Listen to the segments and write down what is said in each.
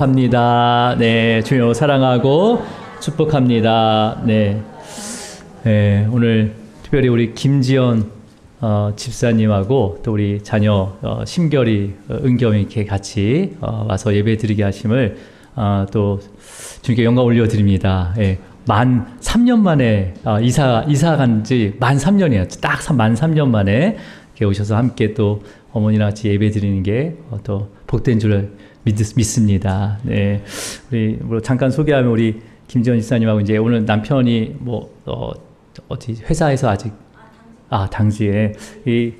합니다. 네, 주여 사랑하고 축복합니다. 네, 네, 오늘 특별히 우리 김지연 집사님하고 또 우리 자녀 심결이 은겸이 이렇게 같이 와서 예배드리게 하심을 또 주님께 영광 올려드립니다. 예, 만 3년 만에 이사 간 지 만 3년이에요. 딱 만 3년 만에 이렇게 오셔서 함께 또 어머니랑 같이 예배드리는 게 또 복된 줄 믿습니다. 네, 우리 잠깐 소개하면 우리 김지연 집사님하고 이제 오늘 남편이 어디 회사에서 아직 당지에 이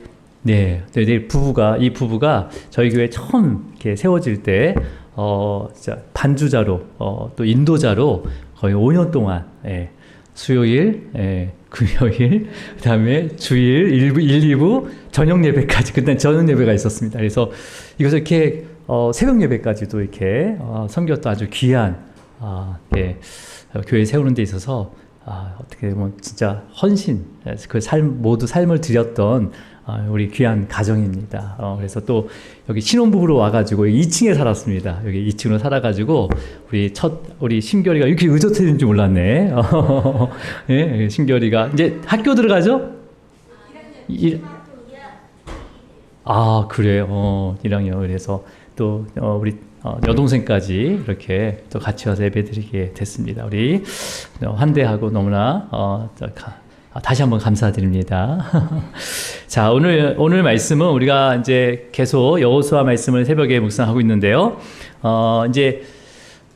부부가 저희 교회 처음 이렇게 세워질 때 진짜 반주자로 또 인도자로 거의 5년 동안 수요일, 금요일, 그다음에 주일 1, 2부 저녁 예배까지 그때 저녁 예배가 있었습니다. 그래서 이것을 이렇게 새벽 예배까지도 이렇게 섬겼던 아주 귀한 교회 세우는 데 있어서 어떻게 보면 진짜 헌신 그 모두 삶을 드렸던 우리 귀한 가정입니다. 그래서 또 여기 신혼부부로 와가지고 2층에 살았습니다. 여기 2층으로 살아가지고 우리 심결이가 이렇게 의젓해진 줄 몰랐네. 네, 심결이가 이제 학교 들어가죠? 그래요. 1학년. 그래서 또 우리 여동생까지 이렇게 또 같이 와서 예배드리게 됐습니다. 우리 환대하고 너무나 다시 한번 감사드립니다. 자, 오늘 말씀은 우리가 이제 계속 여호수아 말씀을 새벽에 묵상하고 있는데요. 이제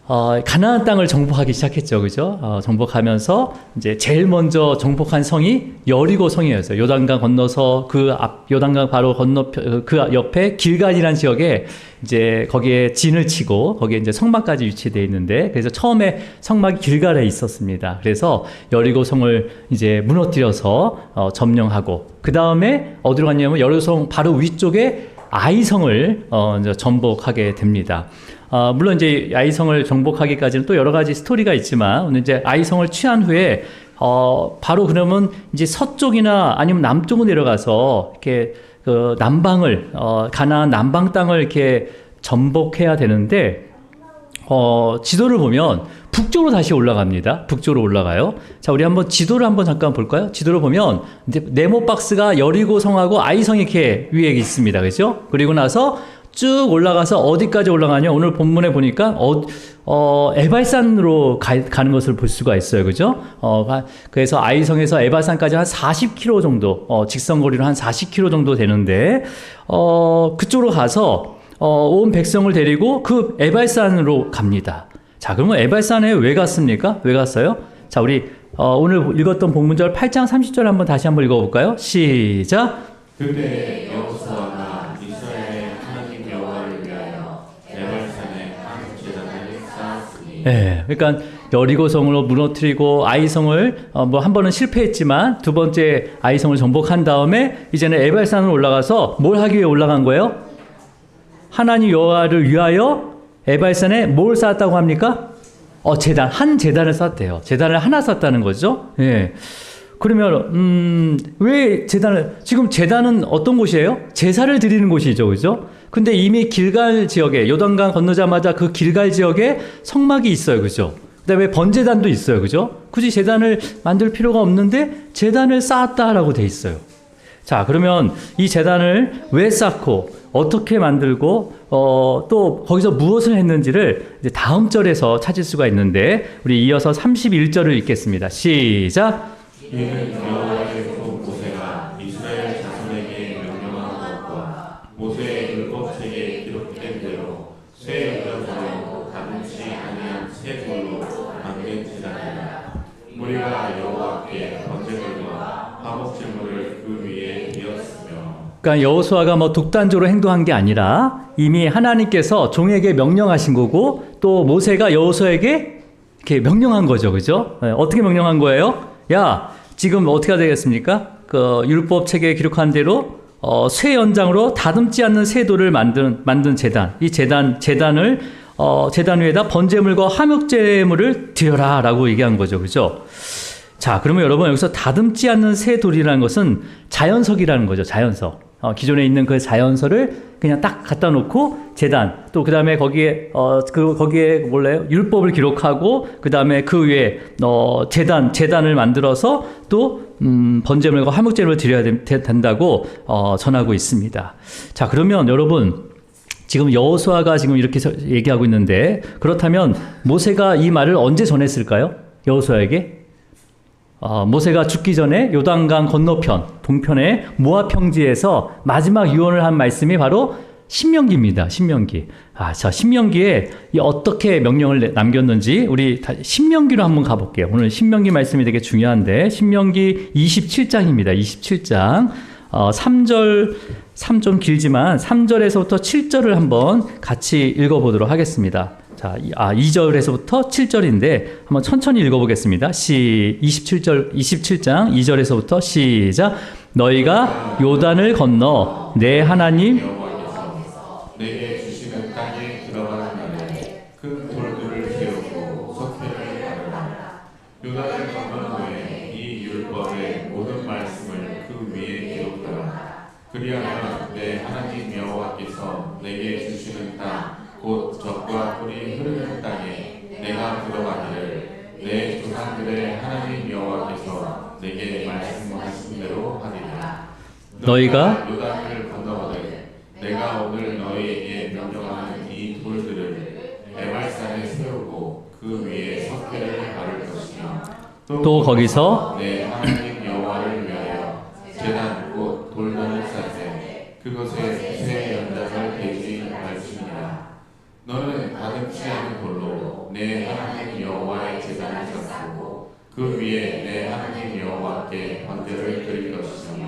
가나안 땅을 정복하기 시작했죠, 그죠? 정복하면서 이제 제일 먼저 정복한 성이 여리고 성이었어요. 요단강 건너서 요단강 바로 그 옆에 길갈이라는 지역에 이제 거기에 진을 치고 거기에 이제 성막까지 위치되어 있는데, 그래서 처음에 성막이 길갈에 있었습니다. 그래서 여리고 성을 이제 무너뜨려서 점령하고, 그 다음에 어디로 갔냐면 여리고 성 바로 위쪽에 아이성을 이제 정복하게 됩니다. 물론 이제 아이성을 정복하기까지는 또 여러 가지 스토리가 있지만, 오늘 이제 아이성을 취한 후에 바로 그러면 이제 서쪽이나 아니면 남쪽으로 내려가서 이렇게 그 남방을 가나안 남방 땅을 이렇게 전복해야 되는데, 지도를 보면 북쪽으로 다시 올라갑니다. 북쪽으로 올라가요. 자, 우리 한번 지도를 한번 잠깐 볼까요? 지도를 보면 네모 박스가 여리고 성하고 아이성이 이렇게 위에 있습니다. 그렇죠? 그리고 나서 쭉 올라가서 어디까지 올라가냐? 오늘 본문에 보니까 에발산으로 가는 것을 볼 수가 있어요. 그죠? 그래서 아이성에서 에발산까지 한 40km 정도, 직선거리로 한 40km 정도 되는데, 그쪽으로 가서 온 백성을 데리고 그 에발산으로 갑니다. 자, 그러면 에발산에 왜 갔습니까? 왜 갔어요? 자, 우리 오늘 읽었던 본문절 8장 30절 한번 다시 한번 읽어볼까요? 시작! 그때 여호수아가 이스라엘의 하나님 여호와를 위하여 에발산에 한 제단을 쌓았으니. 네, 그러니까 여리고성으로 무너뜨리고 아이성을 한 번은 실패했지만 두 번째 아이성을 정복한 다음에 이제는 에발산으로 올라가서 뭘 하기 위해 올라간 거예요? 하나님 여호와를 위하여 에발산에 뭘 쌓았다고 합니까? 한 제단을 쌓았대요. 제단을 하나 쌓았다는 거죠. 예. 그러면 왜 지금 제단은 어떤 곳이에요? 제사를 드리는 곳이죠, 그죠? 근데 이미 길갈 지역에, 요단강 건너자마자 그 길갈 지역에 성막이 있어요, 그죠? 그다음에 번제단도 있어요, 그죠? 굳이 제단을 만들 필요가 없는데 제단을 쌓았다라고 돼 있어요. 자, 그러면 이 제단을 왜 쌓고 어떻게 만들고 또 거기서 무엇을 했는지를 이제 다음 절에서 찾을 수가 있는데, 우리 이어서 31절을 읽겠습니다. 시작. 이는 여호와의 종 모세가 이스라엘 자손에게 명령한 것과 모세의 율법책에 기록된 대로 쇠 여자로 다듬지 아니한 새 돌로 만든 제단이라. 우리가 여호와께 번제물과 화목제물을 그 위에 드렸으며. 그러니까 여호수아가 독단적으로 행동한 게 아니라 이미 하나님께서 종에게 명령하신 거고, 또 모세가 여호수아에게 이렇게 명령한 거죠, 그죠? 어떻게 명령한 거예요? 야, 지금 어떻게 해야 되겠습니까? 그 율법 책에 기록한 대로 쇠 연장으로 다듬지 않는 새 돌을 만든 제단, 이 제단을 제단 위에다 번제물과 화목제물을 드려라라고 얘기한 거죠, 그죠? 자, 그러면 여러분 여기서 다듬지 않는 새 돌이라는 것은 자연석이라는 거죠, 자연석. 기존에 있는 그 자연서를 그냥 딱 갖다 놓고 제단, 또 그 다음에 거기에 거기에 몰라요? 율법을 기록하고 그 다음에 그 위에 제단을 만들어서 또 번제물과 화목제물을 드려야 된다고 전하고 있습니다. 자, 그러면 여러분, 지금 여호수아가 지금 이렇게 얘기하고 있는데, 그렇다면 모세가 이 말을 언제 전했을까요? 여호수아에게? 모세가 죽기 전에 요단강 건너편 동편의 모압 평지에서 마지막 유언을 한 말씀이 바로 신명기입니다. 신명기. 자, 신명기에 어떻게 명령을 남겼는지 우리 신명기로 한번 가볼게요. 오늘 신명기 말씀이 되게 중요한데, 신명기 27장입니다. 27장 3절, 3좀 길지만 3절에서부터 7절을 한번 같이 읽어보도록 하겠습니다. 자, 2절에서부터 7절인데 한번 천천히 읽어보겠습니다. 27장 2절에서부터 시작. 너희가 요단을 건너 내 하나님 내게 주시는 땅에 들어가는 날에 큰 돌들을 세우고 석회를 바르라. 요단을 건넌 후에 이 율법의 모든 말씀을 그 위에 기록하라. 그리하면 내 하나님 여호와께서 내게 주시는 땅 곧 젖과 꿀이 흐르는 땅에 내가 들어가기를 내 조상들의 하나님 여호와께서 내게 말씀하신 대로 하리라. 너희가 요단을 건너거든 내가 오늘 너희에게 명령하는 이 돌들을 에발산에 세우고 그 위에 석회를 바를 것이며 또 거기서 내 하나님 여호와를 위하여 제단 곧 돌단을 쌓되 그것에 새 연장을 대지 말지니라. 너는 다듬지 않은 돌로 내 하나님 여호와의 제단을 쌓고 그 위에 내 하나님 여호와께 번제를 드릴 것이며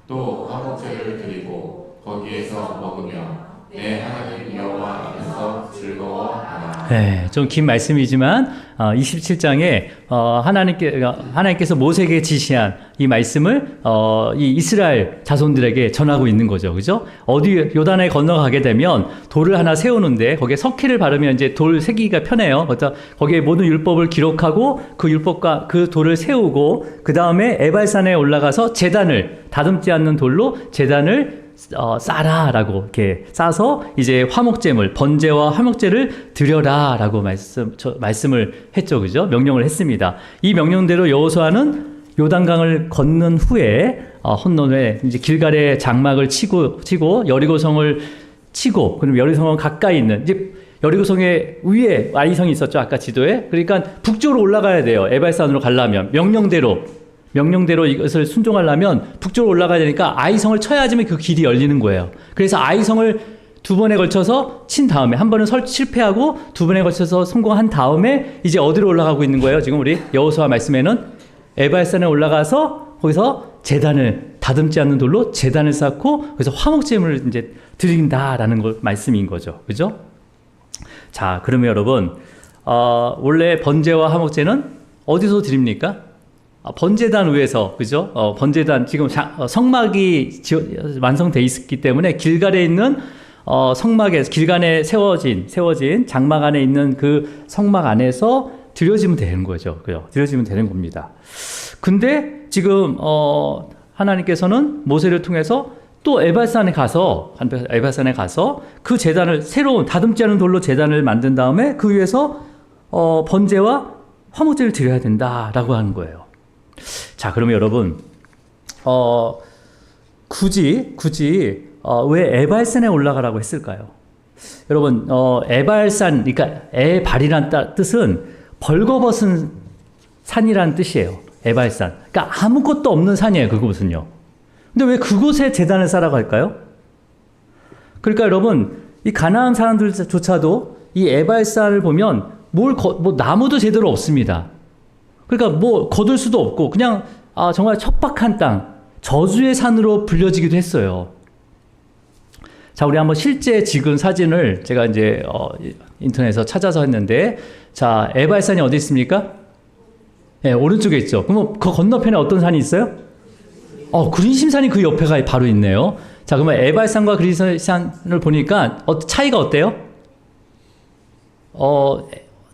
또 화목제를 드리고 거기에서 먹으며 내 하나님 여호와 앞에서 즐거워하라. 네, 좀 긴 말씀이지만 27장에 하나님께서 모세에게 지시한 이 말씀을 이 이스라엘 자손들에게 전하고 있는 거죠, 그죠? 어디 요단에 건너가게 되면 돌을 하나 세우는데 거기에 석회를 바르면 이제 돌 세기가 편해요. 거기에 모든 율법을 기록하고 그 율법과 그 돌을 세우고 그 다음에 에발산에 올라가서 제단을 다듬지 않는 돌로 제단을 싸라라고 이렇게 싸서 이제 화목제물, 번제와 화목제를 드려라라고 말씀을 했죠, 그죠? 명령을 했습니다. 이 명령대로 여호수아는 요단강을 건넌 후에 혼돈에 이제 길갈에 장막을 치고 여리고성을 치고, 그럼 여리고성 가까이 있는 이제 여리고성의 위에 아이성이 있었죠, 아까 지도에. 그러니까 북쪽으로 올라가야 돼요. 에발산으로 가려면 명령대로 이것을 순종하려면 북쪽으로 올라가야 되니까 아이성을 쳐야지만 그 길이 열리는 거예요. 그래서 아이성을 두 번에 걸쳐서 친 다음에, 한 번은 실패하고 두 번에 걸쳐서 성공한 다음에 이제 어디로 올라가고 있는 거예요? 지금 우리 여호수아 말씀에는 에발산에 올라가서 거기서 제단을 다듬지 않는 돌로 제단을 쌓고 거기서 화목제물을 이제 드린다라는 말씀인 거죠. 그죠? 자, 그러면 여러분, 원래 번제와 화목제는 어디서 드립니까? 번제단 위에서, 그죠? 번제단, 지금 성막이 완성되어 있었기 때문에 길갈에 있는 성막에, 길간에 세워진 장막 안에 있는 그 성막 안에서 드려지면 되는 거죠. 그죠? 드려지면 되는 겁니다. 근데 지금, 하나님께서는 모세를 통해서 또 에발산에 가서 그 제단을 새로운 다듬지 않은 돌로 제단을 만든 다음에 그 위에서 번제와 화목제를 드려야 된다라고 하는 거예요. 자, 그러면 여러분, 굳이 왜 에발산에 올라가라고 했을까요? 여러분, 에발산, 그러니까 에발이란 뜻은 벌거벗은 산이라는 뜻이에요. 에발산. 그러니까 아무것도 없는 산이에요, 그곳은요. 근데 왜 그곳에 제단을 쌓으라고 할까요? 그러니까 여러분, 이 가나안 사람들조차도 이 에발산을 보면 나무도 제대로 없습니다. 그러니까 거둘 수도 없고 그냥 정말 척박한 땅, 저주의 산으로 불려지기도 했어요. 자, 우리 한번 실제 찍은 사진을 제가 이제 인터넷에서 찾아서 했는데, 자, 에발산이 어디 있습니까? 네, 오른쪽에 있죠. 그럼 그 건너편에 어떤 산이 있어요? 그린심산이 그 옆에가 바로 있네요. 자, 그러면 에발산과 그린심산을 보니까 차이가 어때요?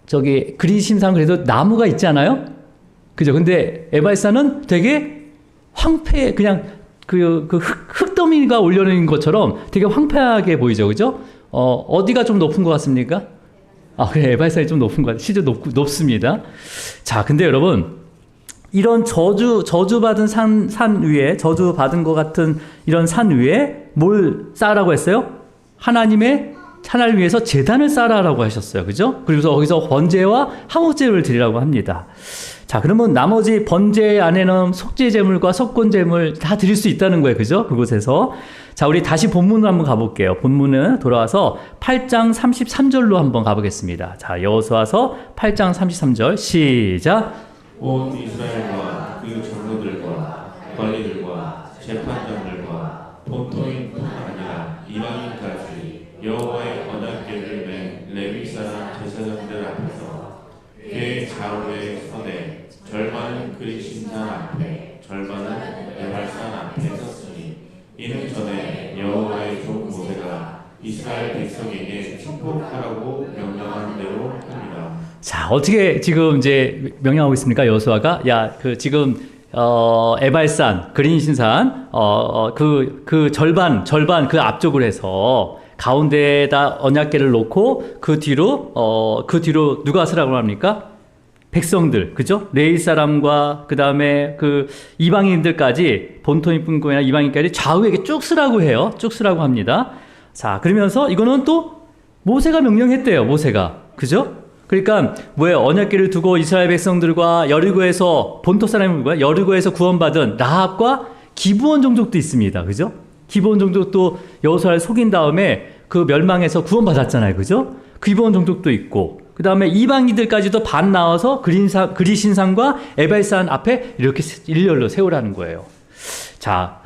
저기 그린심산 그래도 나무가 있지 않아요? 그죠? 근데 에발산은 되게 황폐, 그냥 흙더미 사람이가 올려놓은 것처럼 되게 황폐하게 보이죠, 그죠? 어디가 좀 높은 것 같습니까? 그래, 에발산이 좀 높은 것 같아요. 실제 높습니다. 자, 근데 여러분, 이런 저주받은 산 위에, 저주받은 것 같은 이런 산 위에 뭘 쌓으라고 했어요? 하나님을 위해서 제단을 쌓으라고 하셨어요. 그죠? 그래서 거기서 번제와 화목제를 드리라고 합니다. 자, 그러면 나머지 번제 안에는 속죄제물과 속건제물 다 드릴 수 있다는 거예요. 그죠? 그곳에서. 자, 우리 다시 본문으로 한번 가볼게요. 본문은 돌아와서 8장 33절로 한번 가보겠습니다. 자, 여호수아서 8장 33절 시작. 온 이스라엘과 그 장로들과 관리들과 재판장들과 본토인뿐 아니라 이방인까지 여호와의 언약궤를 맨 레위 사람 제사장들 앞에서 궤 좌우에 서되 절반은 그리신산 앞에 절반은 에발산 앞에 섰으니 이는 전에 여호와의 종 모세가 이스라엘 백성에게 축복하라고 명령한 대로 합니다. 자, 어떻게 지금 이제 명령하고 있습니까? 여호수아가 지금 에발산 그린신산 그 절반 그 앞쪽을 해서 가운데에다 언약궤를 놓고 그 뒤로 누가 서라고 합니까? 백성들, 그죠? 레위 사람과 그 다음에 그 이방인들까지 본토인뿐만 아니라 이방인까지 좌우에게 쭉 쓰라고 해요. 쭉 쓰라고 합니다. 자, 그러면서 이거는 또 모세가 명령했대요. 모세가, 그죠? 그러니까 뭐예요? 언약궤를 두고 이스라엘 백성들과 여리고에서 본토 사람이 뭐야? 여리고에서 구원받은 라합과 기브온 종족도 있습니다. 그죠? 기브온 종족도 여호수아를 속인 다음에 그 멸망에서 구원받았잖아요. 그죠? 기브온 종족도 있고 그 다음에 이방인들까지도 반 나와서 그리신산과 에발산 앞에 이렇게 일렬로 세우라는 거예요. 자,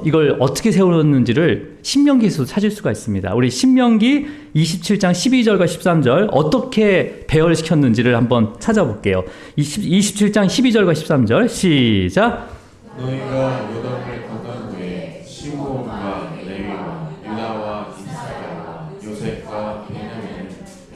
이걸 어떻게 세웠는지를 신명기에서 찾을 수가 있습니다. 우리 신명기 27장 12절과 13절 어떻게 배열시켰는지를 한번 찾아볼게요. 27장 12절과 13절 시작. 너희가 요단을 건넌 후에 시므온과 레위와 유다와 이스라엘과 요셉과 베냐민은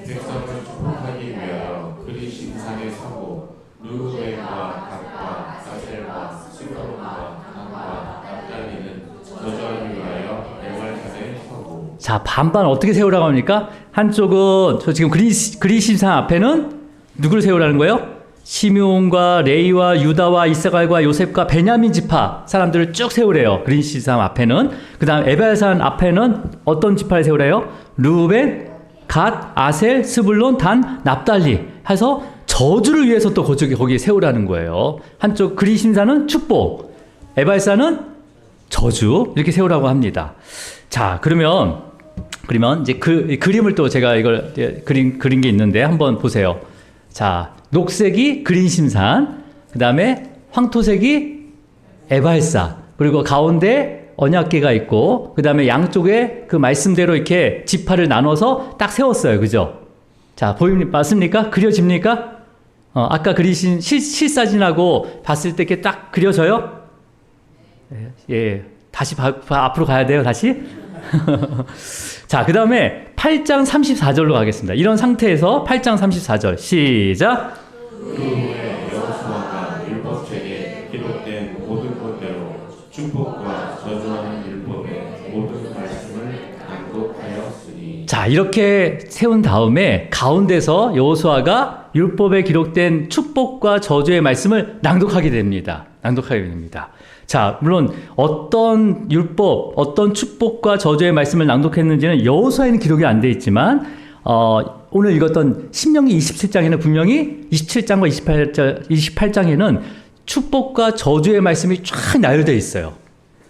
백성을 축복하기 위하여 그리신산에 서고 루벤과 갓과 아셀과 스불론과 단과 납달리는 저주하기 위하여 에발산에 서고. 자, 반반 어떻게 세우라고 합니까? 한쪽은 저 지금 그리신산 앞에는 누구를 세우라는 거예요? 시므온과 레위와 유다와 이스라엘과 요셉과 베냐민 지파 사람들을 쭉 세우래요. 그리신산 앞에는. 그 다음 에발산 앞에는 어떤 지파를 세우래요? 루벤, 갓, 아셀, 스불론, 단, 납달리 해서 저주를 위해서 또 거기에 세우라는 거예요. 한쪽 그리신산은 축복, 에발산은 저주 이렇게 세우라고 합니다. 자, 그러면 이제 그림을 또 제가 이걸 그린 게 있는데 한번 보세요. 자, 녹색이 그린신산, 그 다음에 황토색이 에발산, 그리고 가운데 언약궤가 있고, 그 다음에 양쪽에 그 말씀대로 이렇게 지파를 나눠서 딱 세웠어요. 그죠? 자, 맞습니까? 그려집니까? 아까 그리신 실사진하고 봤을 때 이렇게 딱 그려져요? 예. 다시 앞으로 가야 돼요, 다시? 자, 그 다음에 8장 34절로 가겠습니다. 이런 상태에서 8장 34절 시작. 그 후에 여호수아가 율법책에 기록된 모든 것대로 축복과 저주하는 율법의 모든 말씀을 낭독하였으니. 자, 이렇게 세운 다음에 가운데서 여호수아가 율법에 기록된 축복과 저주의 말씀을 낭독하게 됩니다. 자, 물론 어떤 율법, 어떤 축복과 저주의 말씀을 낭독했는지는 여호수아에는 기록이 안 돼 있지만 오늘 읽었던 신명기 27장에는 분명히 27장과 28장에는 축복과 저주의 말씀이 쫙 나열되어 있어요.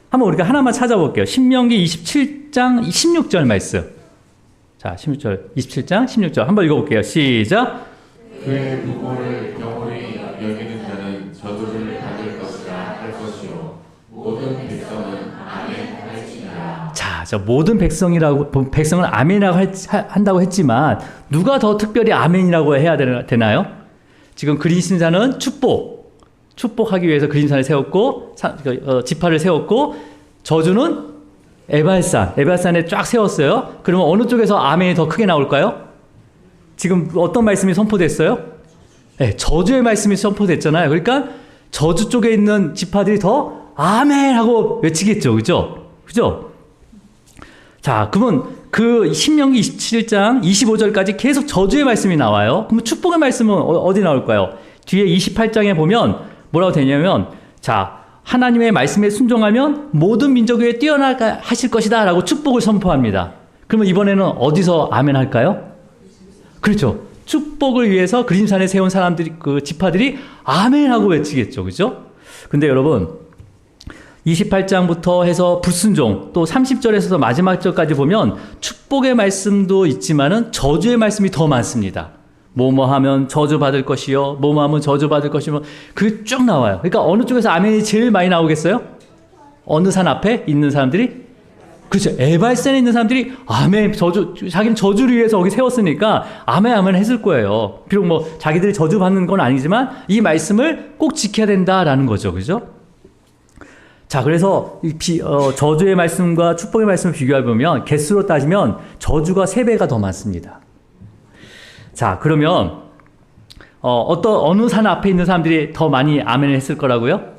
한번 우리가 하나만 찾아볼게요. 신명기 27장 16절 말씀. 자, 27장 16절 한번 읽어볼게요. 시작. 그의 부모를 경홀히 여기는 자는 저주를 받을 것이라 할 것이요 모든 백성은 아멘 할지니라. 자, 모든 백성을 아멘이라고 한다고 했지만 누가 더 특별히 아멘이라고 해야 되나요? 지금 그리신산은 축복하기 위해서 그리신산을 세웠고 지파를 세웠고, 저주는 에발산에 쫙 세웠어요. 그러면 어느 쪽에서 아멘이 더 크게 나올까요? 지금 어떤 말씀이 선포됐어요? 네, 저주의 말씀이 선포됐잖아요. 그러니까 저주 쪽에 있는 지파들이 더 아멘 하고 외치겠죠. 그죠? 그죠? 자, 그러면 그 신명기 27장 25절까지 계속 저주의 말씀이 나와요. 그럼 축복의 말씀은 어디 나올까요? 뒤에 28장에 보면 뭐라고 되냐면, 자, 하나님의 말씀에 순종하면 모든 민족 위에 뛰어나가 하실 것이다 라고 축복을 선포합니다. 그러면 이번에는 어디서 아멘 할까요? 그렇죠. 축복을 위해서 그림산에 세운 사람들이, 그 지파들이 아멘 하고 외치겠죠. 그죠? 근데 여러분, 28장부터 해서 불순종, 또 30절에서 마지막 절까지 보면 축복의 말씀도 있지만은 저주의 말씀이 더 많습니다. 뭐뭐 하면 저주 받을 것이요, 뭐뭐 하면 저주 받을 것이요, 그게 쭉 나와요. 그러니까 어느 쪽에서 아멘이 제일 많이 나오겠어요? 어느 산 앞에 있는 사람들이? 그렇죠. 에발산에 있는 사람들이 아멘, 자기는 저주를 위해서 거기 세웠으니까 아멘, 아멘 했을 거예요. 비록 뭐 자기들이 저주 받는 건 아니지만 이 말씀을 꼭 지켜야 된다라는 거죠. 그죠? 자, 그래서 저주의 말씀과 축복의 말씀을 비교해보면 개수로 따지면 저주가 3배가 더 많습니다. 자, 그러면 어느 산 앞에 있는 사람들이 더 많이 아멘을 했을 거라고요?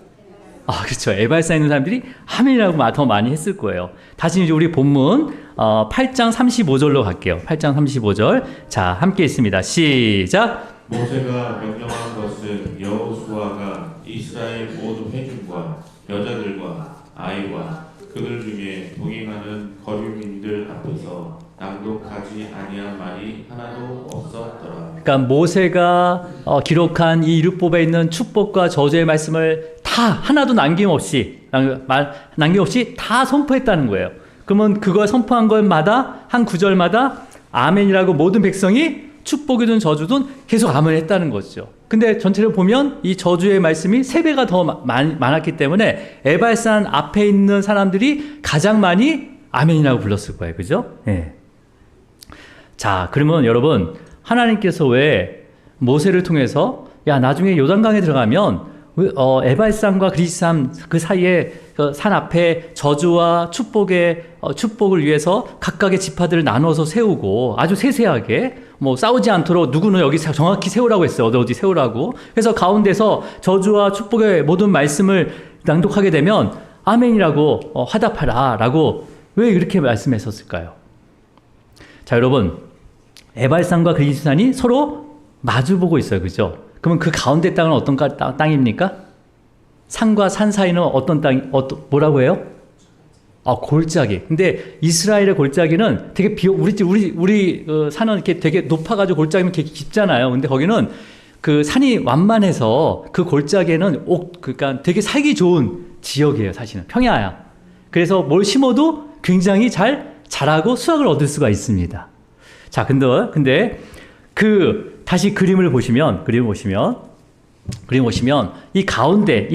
아, 그렇죠. 에발사에 있는 사람들이 아멘이라고 더 많이 했을 거예요. 다시 이제 우리 본문 8장 35절로 갈게요. 8장 35절. 자, 함께 있습니다. 시작. 모세가 명령한 것은 여호수아가 이스라엘 모든 회중과 여자들과 아이와 그들 중에 동행하는 거류민들 앞에서 낭독하지 아니한 말이 하나도 없었더라. 그러니까 모세가 기록한 이 율법에 있는 축복과 저주의 말씀을 다 하나도 남김없이 다 선포했다는 거예요. 그러면 그걸 선포한 것마다 한 구절마다 아멘이라고 모든 백성이 축복이든 저주든 계속 아멘했다는 거죠. 근데 전체를 보면 이 저주의 말씀이 3배가 더 많았기 때문에 에발산 앞에 있는 사람들이 가장 많이 아멘이라고 불렀을 거예요. 그죠? 예. 자, 그러면 여러분, 하나님께서 왜 모세를 통해서 야, 나중에 요단강에 들어가면 에발산과 그리스산 그 사이에 그 산 앞에 저주와 축복을 위해서 각각의 지파들을 나눠서 세우고 아주 세세하게 뭐 싸우지 않도록 누구는 여기 정확히 세우라고 했어요. 어디 세우라고. 그래서 가운데서 저주와 축복의 모든 말씀을 낭독하게 되면 아멘이라고 화답하라 라고 왜 이렇게 말씀했었을까요? 자, 여러분, 에발산과 그리스산이 서로 마주보고 있어요. 그죠? 그러면 그 가운데 땅은 어떤 땅입니까? 산과 산 사이는 어떤 땅, 뭐라고 해요? 골짜기. 근데 이스라엘의 골짜기는 되게 우리 산은 이렇게 되게 높아가지고 골짜기는 되게 깊잖아요. 근데 거기는 그 산이 완만해서 그 골짜기에는 그러니까 되게 살기 좋은 지역이에요. 사실은 평야야. 그래서 뭘 심어도 굉장히 잘 자라고 수확을 얻을 수가 있습니다. 자, 근데 다시 그림을 보시면 이 가운데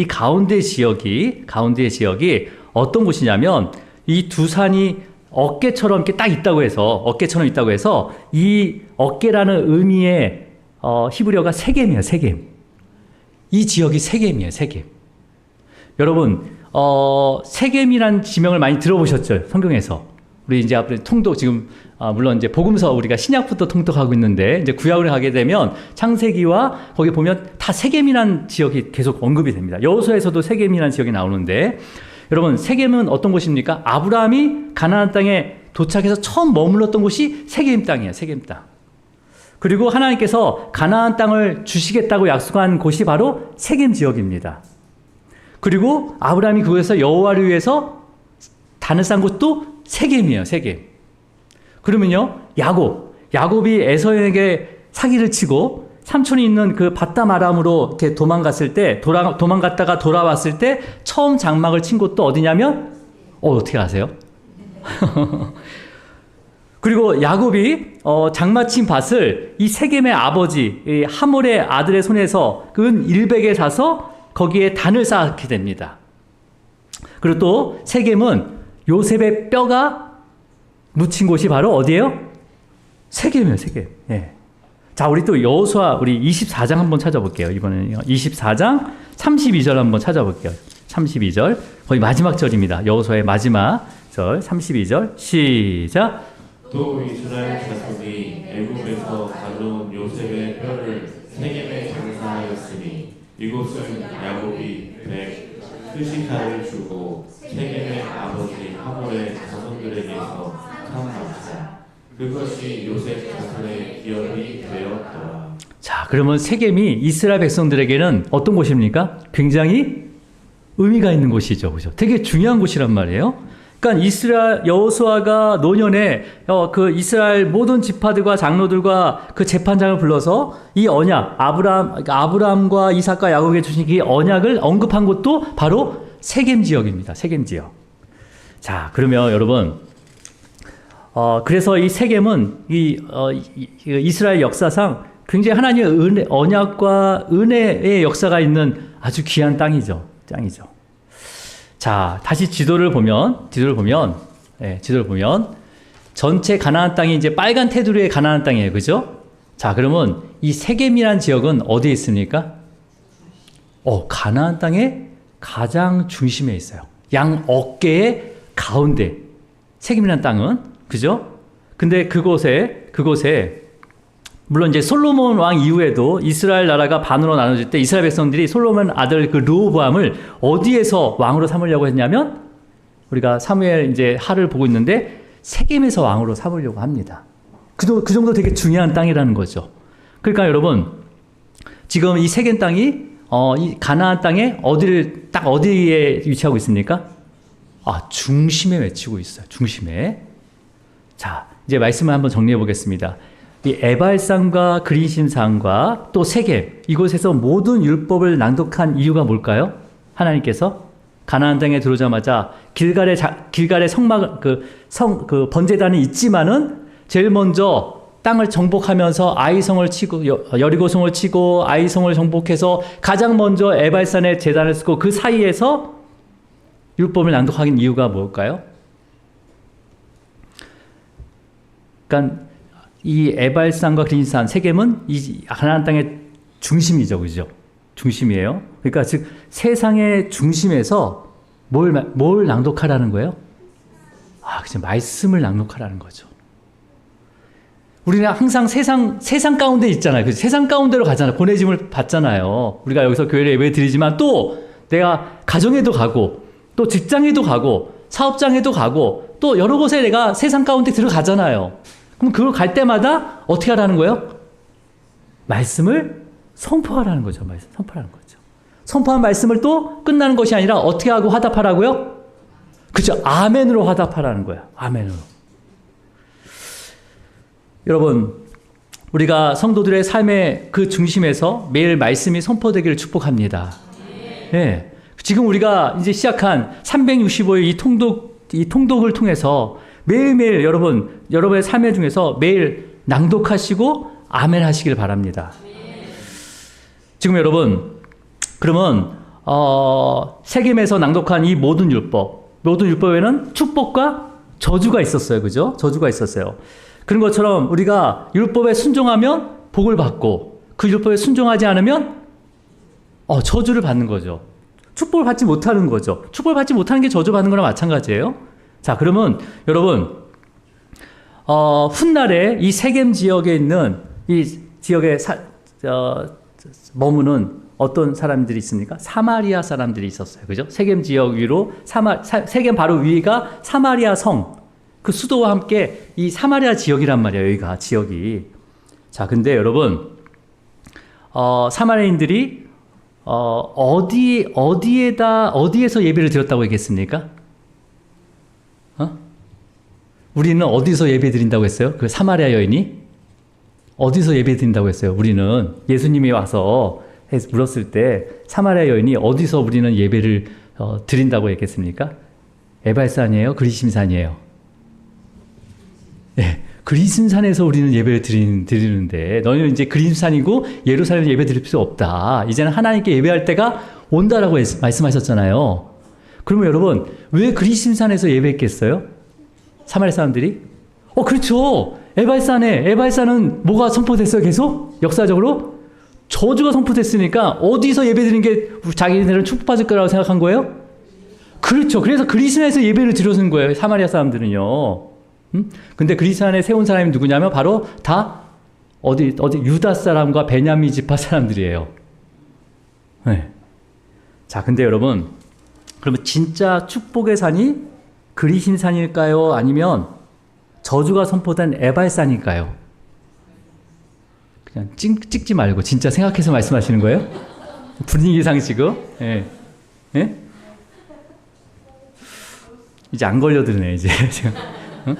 지역이 어떤 곳이냐면 이 두 산이 어깨처럼 이렇게 딱 있다고 해서 이 어깨라는 의미의 히브리어가 세겜이에요. 세겜. 이 지역이 세겜이에요. 세겜. 여러분, 세겜이란 지명을 많이 들어보셨죠? 성경에서. 우리 이제 앞으로 통독 지금 물론 이제 복음서 우리가 신약부터 통독하고 있는데 이제 구약을 가게 되면 창세기와 거기 보면 다 세겜이라는 지역이 계속 언급이 됩니다. 여호수아에서도 세겜이라는 지역이 나오는데 여러분, 세겜은 어떤 곳입니까? 아브라함이 가나안 땅에 도착해서 처음 머물렀던 곳이 세겜 땅이에요. 세겜 땅. 그리고 하나님께서 가나안 땅을 주시겠다고 약속한 곳이 바로 세겜 지역입니다. 그리고 아브라함이 그곳에서 여호와를 위해서 단을 쌓은 곳도 세겜이에요. 세겜. 그러면요, 야곱이 에서에게 사기를 치고 삼촌이 있는 그 바담 아람으로 이렇게 도망갔다가 돌아왔을 때 처음 장막을 친 곳도 어디냐면 어떻게 아세요? 그리고 야곱이 장막 친 밭을 이 세겜의 아버지 이 하몰의 아들의 손에서 은 100에 사서 거기에 단을 쌓게 됩니다. 그리고 또 세겜은 요셉의 뼈가 묻힌 곳이 바로 어디예요? 세겜이에요. 세겜. 예. 자, 우리 또 여호수아 우리 24장 한번 찾아볼게요. 이번에는 24장 32절 한번 찾아볼게요. 32절 거의 마지막 절입니다. 여호수아의 마지막 절 32절 시작. 또 이스라엘 자손이 애굽에서 가져온 요셉의 뼈를 세겜에 장사하였으니 이곳은 야곱이 스시카를 주고 세겜의 아버지 하몰의 자손들에게서 사망하사 그것이 요셉 자손의 기업이 되었더라. 자, 그러면 세겜이 이스라엘 백성들에게는 어떤 곳입니까? 굉장히 의미가 있는 곳이죠. 그죠? 되게 중요한 곳이란 말이에요. 그러니까 이스라엘 여호수아가 노년에 그 이스라엘 모든 지파들과 장로들과 그 재판장을 불러서 이 언약 아브라함과 이삭과 야곱에게 주신 이 언약을 언급한 곳도 바로 세겜 지역입니다. 세겜 지역. 자, 그러면 여러분 그래서 이 세겜은 이스라엘 역사상 굉장히 하나님의 은혜, 언약과 은혜의 역사가 있는 아주 귀한 땅이죠. 자, 다시 지도를 보면 전체 가나안 땅이 이제 빨간 테두리의 가나안 땅이에요. 그죠? 자, 그러면 이 세겜이라는 지역은 어디에 있습니까? 가나안 땅의 가장 중심에 있어요. 양 어깨의 가운데. 세겜이라는 땅은. 그죠? 근데 그곳에 물론 이제 솔로몬 왕 이후에도 이스라엘 나라가 반으로 나눠질 때 이스라엘 백성들이 솔로몬 아들 그 르호보암을 어디에서 왕으로 삼으려고 했냐면 우리가 사무엘 이제 하를 보고 있는데 세겜에서 왕으로 삼으려고 합니다. 그 정도 되게 중요한 땅이라는 거죠. 그러니까 여러분 지금 이 세겜 땅이 이 가나안 땅에 어디에 위치하고 있습니까? 중심에 위치하고 있어요. 중심에. 자, 이제 말씀을 한번 정리해 보겠습니다. 이 에발산과 그리심산과 또 세겜 이곳에서 모든 율법을 낭독한 이유가 뭘까요? 하나님께서 가나안 땅에 들어오자마자 길갈의 성막 그 번제단이 있지만은 제일 먼저 땅을 정복하면서 아이성을 치고 여리고성을 치고 아이성을 정복해서 가장 먼저 에발산에 제단을 쓰고 그 사이에서 율법을 낭독하는 이유가 뭘까요? 그러니까 이 에발산과 그린산, 세겜은 이 가나안 땅의 중심이죠. 그죠? 중심이에요. 그러니까 즉 세상의 중심에서 뭘 낭독하라는 거예요? 그죠. 말씀을 낭독하라는 거죠. 우리는 항상 세상 가운데 있잖아요. 그죠? 세상 가운데로 가잖아요. 보내짐을 받잖아요. 우리가 여기서 교회를 예배 드리지만 또 내가 가정에도 가고 또 직장에도 가고 사업장에도 가고 또 여러 곳에 내가 세상 가운데 들어가잖아요. 그럼 그걸 갈 때마다 어떻게 하라는 거예요? 말씀을 선포하라는 거죠. 선포하라는 거죠. 선포한 말씀을 또 끝나는 것이 아니라 어떻게 하고 화답하라고요? 그죠. 아멘으로 화답하라는 거예요. 아멘으로. 여러분, 우리가 성도들의 삶의 그 중심에서 매일 말씀이 선포되기를 축복합니다. 네. 지금 우리가 이제 시작한 365일 이 통독을 통해서 매일매일 여러분의 삶의 중에서 매일 낭독하시고 아멘 하시길 바랍니다. 지금 여러분, 그러면 세겜에서 낭독한 이 모든 율법에는 축복과 저주가 있었어요. 그죠? 저주가 있었어요. 그런 것처럼 우리가 율법에 순종하면 복을 받고 그 율법에 순종하지 않으면 저주를 받는 거죠. 축복을 받지 못하는 거죠. 축복을 받지 못하는 게 저주받는 거랑 마찬가지예요. 자, 그러면 여러분 훗날에 이 세겜 지역에 있는 이 지역에 머무는 어떤 사람들이 있습니까? 사마리아 사람들이 있었어요. 그죠? 세겜 지역 위로 세겜 바로 위가 사마리아 성, 그 수도와 함께 이 사마리아 지역이란 말이에요. 여기가 지역이. 자, 근데 여러분 사마리아인들이 어디에서 예배를 드렸다고 얘기했습니까? 우리는 어디서 예배 드린다고 했어요? 그 사마리아 여인이 어디서 예배 드린다고 했어요? 우리는 예수님이 와서 물었을 때 사마리아 여인이 어디서 우리는 예배를 드린다고 얘기했습니까? 에발산이에요? 그리심산이에요? 네, 그리심산에서 우리는 예배를 드리는데 너희는 이제 그리심산이고 예루살렘에 예배 드릴 필요 없다. 이제는 하나님께 예배할 때가 온다라고 말씀하셨잖아요. 그러면 여러분 왜 그리심산에서 예배했겠어요? 사마리아 사람들이? 그렇죠. 에발산은 뭐가 선포됐어요? 계속? 역사적으로? 저주가 선포됐으니까 어디서 예배드리는 게 자기네들은 축복받을 거라고 생각한 거예요? 그렇죠. 그래서 그리스도에서 예배를 드렸는 거예요. 사마리아 사람들은요. 근데 그리스도에 세운 사람이 누구냐면 바로 다 어디 유다 사람과 베냐민 지파 사람들이에요. 네. 자, 근데 여러분 그러면 진짜 축복의 산이 그리심 산일까요? 아니면 저주가 선포된 에발 산일까요? 그냥 찍지 말고 진짜 생각해서 말씀하시는 거예요? 분위기상 지금? 예. 예? 이제 안 걸려드네, 이제. 응?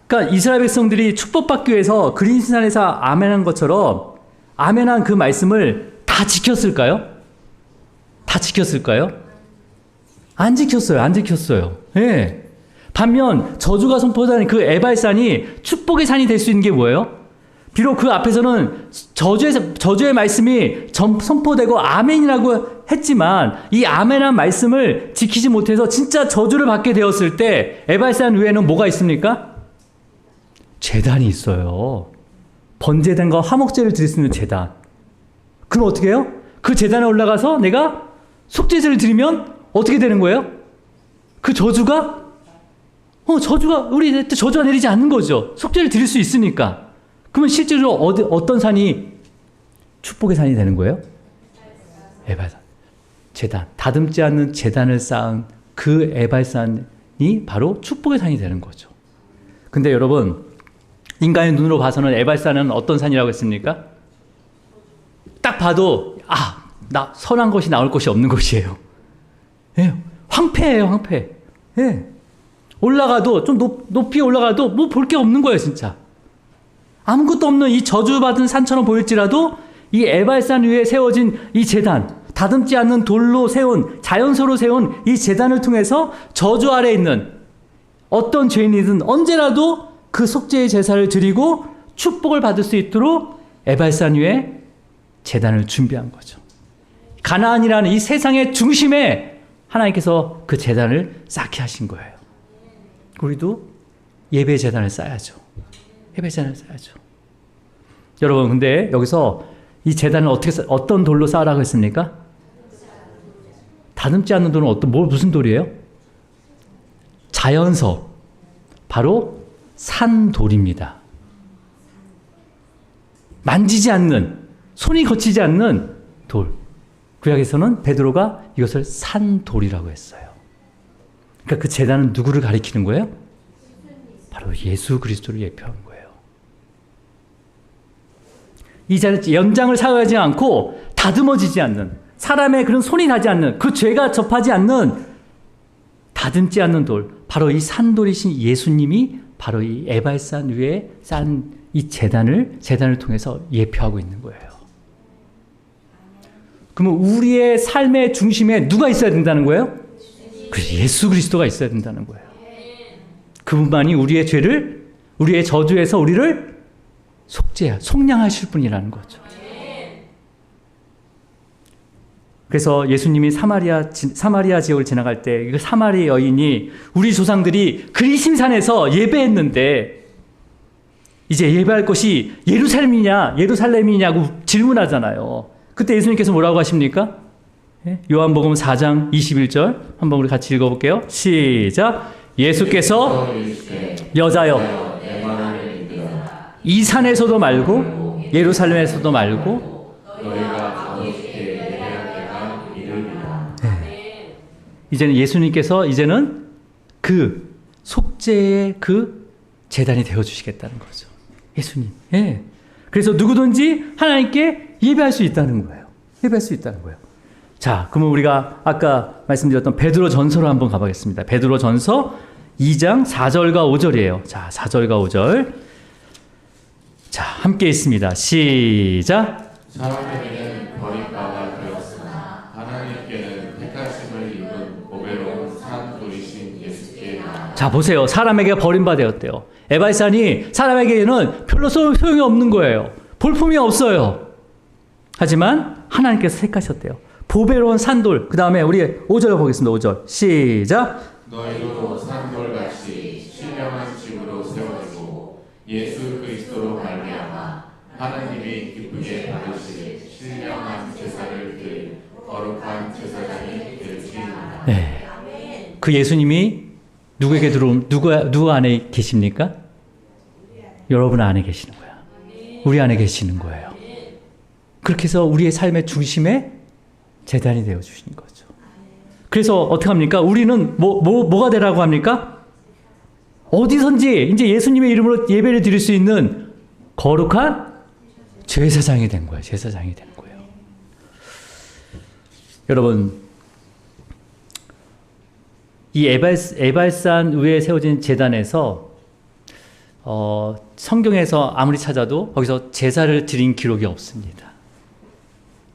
그러니까 이스라엘 백성들이 축복받기 위해서 그리심산에서 아멘한 것처럼 아멘한 그 말씀을 다 지켰을까요? 다 지켰을까요? 안 지켰어요. 안 지켰어요. 예. 반면 저주가 선포된 그 에발산이 축복의 산이 될 수 있는 게 뭐예요? 비록 그 앞에서는 저주의 말씀이 선포되고 아멘이라고 했지만 이 아멘한 말씀을 지키지 못해서 진짜 저주를 받게 되었을 때 에발산 위에는 뭐가 있습니까? 제단이 있어요. 번제단과 화목제를 드릴 수 있는 제단. 그럼 어떻게 해요? 그 제단에 올라가서 내가 속죄제를 드리면 어떻게 되는 거예요? 그 저주가 우리한테 저주가 내리지 않는 거죠. 속죄를 드릴 수 있으니까. 그러면 실제로 어떤 산이 축복의 산이 되는 거예요? 에발산. 제단. 다듬지 않는 제단을 쌓은 그 에발산이 바로 축복의 산이 되는 거죠. 근데 여러분, 인간의 눈으로 봐서는 에발산은 어떤 산이라고 했습니까? 딱 봐도 나 선한 것이 나올 것이 없는 곳이에요. 예, 황폐해요, 황폐. 예. 올라가도 좀 높이 올라가도 뭐 볼 게 없는 거예요, 진짜. 아무것도 없는 이 저주받은 산처럼 보일지라도 이 에발산 위에 세워진 이 제단, 다듬지 않는 돌로 세운 자연소로 세운 이 제단을 통해서 저주 아래 있는 어떤 죄인이든 언제라도 그 속죄의 제사를 드리고 축복을 받을 수 있도록 에발산 위에 제단을 준비한 거죠. 가나안이라는 이 세상의 중심에 하나님께서 그 제단을 쌓게 하신 거예요. 우리도 예배 제단을 쌓아야죠. 예배 제단을 쌓아야죠. 여러분, 근데 여기서 이 제단을 어떤 돌로 쌓으라고 했습니까? 다듬지 않는 돌은 무슨 돌이에요? 자연석. 바로 산돌입니다. 만지지 않는, 손이 거치지 않는 돌. 구약에서는 베드로가 이것을 산돌이라고 했어요. 그러니까 그 제단은 누구를 가리키는 거예요? 바로 예수 그리스도를 예표한 거예요. 이 연장을 사용하지 않고 다듬어지지 않는, 사람의 그런 손이 닿지 않는, 그 죄가 접하지 않는, 다듬지 않는 돌, 바로 이 산돌이신 예수님이 바로 이 에발산 위에 쌓은 이 제단을 통해서 예표하고 있는 거예요. 그러면 우리의 삶의 중심에 누가 있어야 된다는 거예요? 예수 그리스도가 있어야 된다는 거예요. 그분만이 우리의 죄를, 우리의 저주에서 우리를 속량하실 분이라는 거죠. 그래서 예수님이 사마리아 지역을 지나갈 때 그 사마리아 여인이 우리 조상들이 그리심산에서 예배했는데 이제 예배할 곳이 예루살렘이냐고 질문하잖아요. 그때 예수님께서 뭐라고 하십니까? 요한복음 4장 21절 한번 우리 같이 읽어볼게요. 시작. 예수께서 여자여 이 산에서도 말고 예루살렘에서도 말고 이제는 예수님께서 그 속죄의 그 제단이 되어주시겠다는 거죠. 예수님. 예. 그래서 누구든지 하나님께 예배할 수 있다는 거예요. 예배할 수 있다는 거예요. 자, 그러면 우리가 아까 말씀드렸던 베드로 전서로 한번 가보겠습니다. 베드로 전서 2장 4절과 5절이에요. 자, 4절과 5절. 자, 함께 있습니다. 시작. 사람에게는 버림받아 되었으나 하나님께는 택하심을 입은 보배로운 산돌이신 예수께. 자, 보세요. 사람에게 버림받았대요. 에발산이 사람에게는 별로 소용이 없는 거예요. 볼품이 없어요. 하지만 하나님께서 택하셨대요. 보배로운 산돌. 그 다음에 우리 5절 보겠습니다. 5절. 시작. 너희도 산돌같이 신령한 집으로 세워지고 예수 그리스도로 말미암아 하나님이 기쁘게 받으실 신령한 제사를 드릴 거룩한 제사장이 될지니라. 네. 그 예수님이 누구에게 누구 안에 계십니까? 여러분 안에 계시는 거야. 우리 안에 계시는 거예요. 그렇게 해서 우리의 삶의 중심에 제단이 되어 주신 거죠. 그래서 어떻게 합니까? 우리는 뭐가 되라고 합니까? 어디선지 이제 예수님의 이름으로 예배를 드릴 수 있는 거룩한 제사장이 된 거예요. 제사장이 된 거예요. 여러분, 이 에발산 위에 세워진 제단에서 성경에서 아무리 찾아도 거기서 제사를 드린 기록이 없습니다.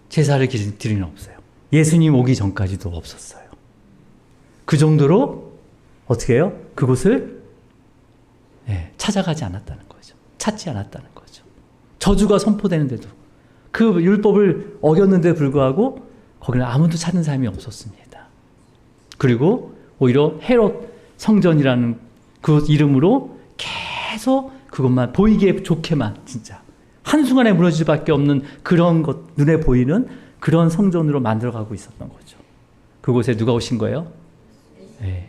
제사를 드린 없어요. 예수님 오기 전까지도 없었어요. 그 정도로 어떻게 해요? 그곳을 찾아가지 않았다는 거죠. 찾지 않았다는 거죠. 저주가 선포되는데도 그 율법을 어겼는데 불구하고 거기는 아무도 찾는 사람이 없었습니다. 그리고 오히려 헤롯 성전이라는 그 이름으로 계속 그것만 보이게 좋게만 진짜 한순간에 무너질 수밖에 없는 그런 것, 눈에 보이는 그런 성전으로 만들어가고 있었던 거죠. 그곳에 누가 오신 거예요?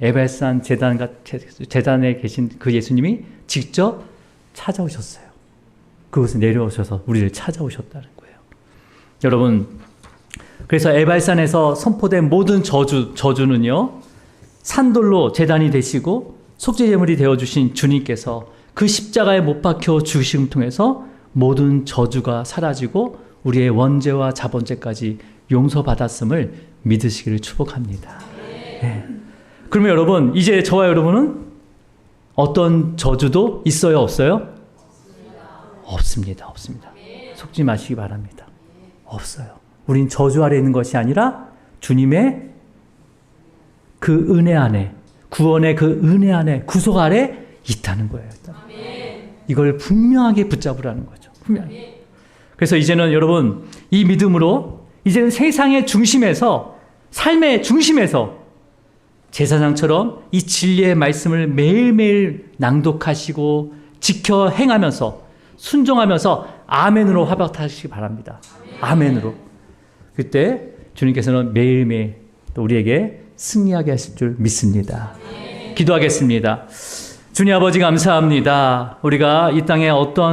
에발산 제단에 계신 그 예수님이 직접 찾아오셨어요. 그곳에 내려오셔서 우리를 찾아오셨다는 거예요. 여러분, 그래서 에발산에서 선포된 모든 저주는요, 산돌로 제단이 되시고 속죄제물이 되어주신 주님께서 그 십자가에 못 박혀 죽으심을 통해서 모든 저주가 사라지고 우리의 원죄와 자본죄까지 용서받았음을 믿으시기를 축복합니다. 네. 그러면 여러분, 이제 저와 여러분은 어떤 저주도 있어요, 없어요? 없습니다. 속지 마시기 바랍니다. 없어요. 우린 저주 아래 있는 것이 아니라 주님의 그 은혜 안에, 구원의 그 은혜 안에, 구속 아래 있다는 거예요. 이걸 분명하게 붙잡으라는 거죠. 분명히. 그래서 이제는 여러분, 이 믿음으로 이제는 세상의 중심에서, 삶의 중심에서 제사장처럼 이 진리의 말씀을 매일매일 낭독하시고 지켜 행하면서 순종하면서 아멘으로 화답하시기 바랍니다. 아멘으로. 그때 주님께서는 매일매일 또 우리에게 승리하게 하실 줄 믿습니다. 기도하겠습니다. 주님 아버지 감사합니다. 우리가 이 땅에 어떤